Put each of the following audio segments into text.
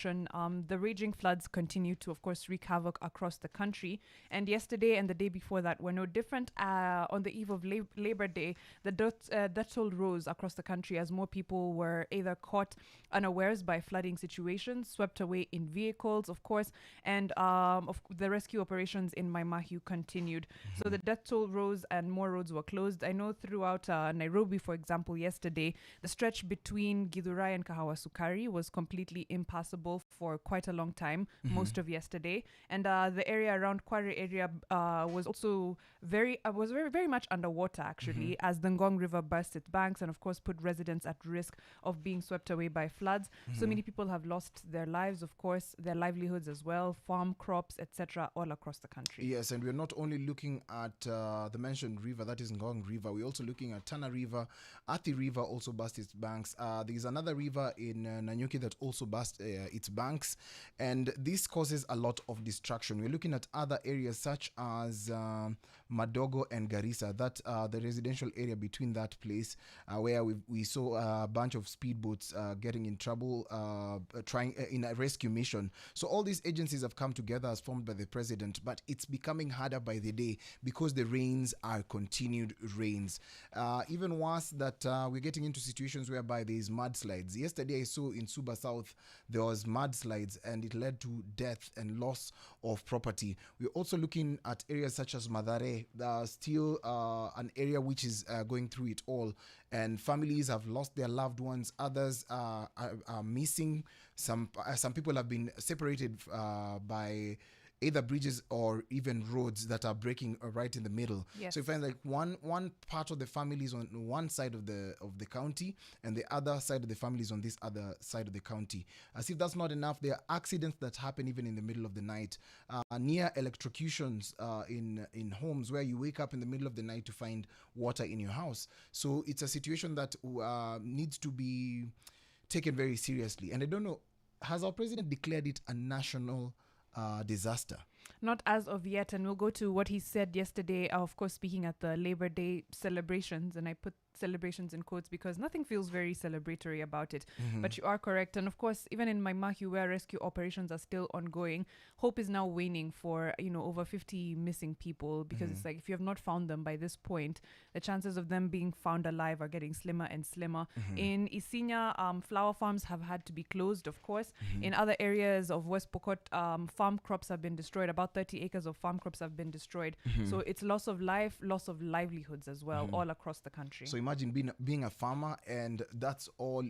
The raging floods continue to, of course, wreak havoc across the country. And yesterday and the day before that were no different. On the eve of Labor Day, the death toll rose across the country as more people were either caught unawares by flooding situations, swept away in vehicles, of course, and the rescue operations in Maimahiu continued. So the death toll rose and more roads were closed. I know throughout Nairobi, for example, yesterday, the stretch between Githurai and Kahawa Sukari was completely impassable for quite a long time, most of yesterday. And the area around Kware area was also very much underwater, actually, as the Ngong River burst its banks and, of course, put residents at risk of being swept away by floods. So many people have lost their lives, of course, their livelihoods as well, farm crops, etc., all across the country. Yes, and we're not only looking at the mentioned river, that is Ngong River, we're also looking at Tana River. Athi River also burst its banks. There's another river in Nanyuki that also burst its banks, and this causes a lot of destruction. We're looking at other areas such as Madogo and Garissa, that the residential area between that place, where we saw a bunch of speedboats getting in trouble, trying in a rescue mission. So all these agencies have come together as formed by the president, but it's becoming harder by the day because the rains are continued rains. Even worse that we're getting into situations whereby there's mudslides. Yesterday I saw in Suba South there was mudslides and it led to death and loss of property. We're also looking at areas such as Madare. Still an area which is going through it all, and families have lost their loved ones. Others are missing. Some people have been separated by either bridges or even roads that are breaking right in the middle. Yes. So you find like one part of the family is on one side of the county, and the other side of the family is on this other side of the county. As if that's not enough, there are accidents that happen even in the middle of the night, near electrocutions in homes where you wake up in the middle of the night to find water in your house. So it's a situation that needs to be taken very seriously. And I don't know, has our president declared it a national disaster? Not as of yet, and we'll go to what he said yesterday, of course, speaking at the Labor Day celebrations, and I put celebrations in quotes because nothing feels very celebratory about it. But you are correct. And of course, even in Maimahiu, where rescue operations are still ongoing, hope is now waning for, over 50 missing people, because it's like if you have not found them by this point, the chances of them being found alive are getting slimmer and slimmer. In Isinya, flower farms have had to be closed, of course. In other areas of West Pokot, farm crops have been destroyed. About 30 acres of farm crops have been destroyed. So it's loss of life, loss of livelihoods as well, all across the country. So imagine being a farmer, and that's all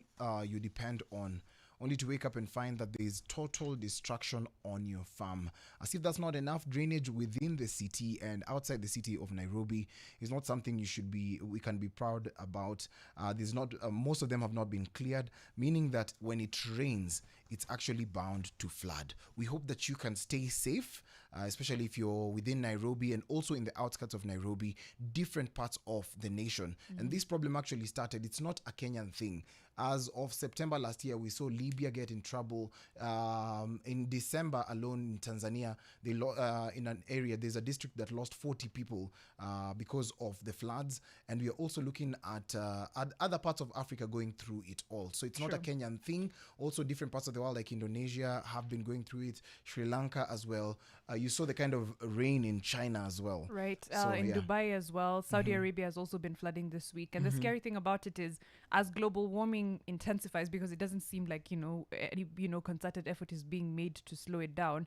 you depend on, only to wake up and find that there is total destruction on your farm. As if that's not enough, drainage within the city and outside the city of Nairobi is not something we can be proud about. There's not most of them have not been cleared, meaning that when it rains, it's actually bound to flood. We hope that you can stay safe, especially if you're within Nairobi and also in the outskirts of Nairobi, different parts of the nation. And this problem actually started, it's not a Kenyan thing. As of September last year, we saw Libya get in trouble. In December alone in Tanzania, in an area, there's a district that lost 40 people because of the floods. And we are also looking at other parts of Africa going through it all. So it's not a Kenyan thing. Also, different parts of the world like Indonesia have been going through it. Sri Lanka as well. You saw the kind of rain in China as well. Right. In Dubai as well. Saudi Arabia has also been flooding this week. And the scary thing about it is, as global warming intensifies, because it doesn't seem like any concerted effort is being made to slow it down,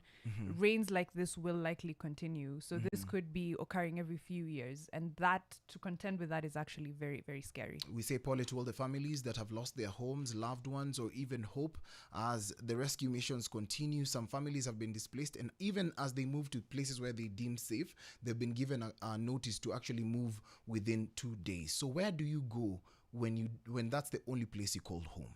rains like this will likely continue. So this could be occurring every few years, and that, to contend with that, is actually very, very scary. We say pole to all the families that have lost their homes, loved ones, or even hope as the rescue missions continue. Some families have been displaced, and even as they move to places where they deem safe, they've been given a notice to actually move within 2 days. So where do you go when that's the only place you call home?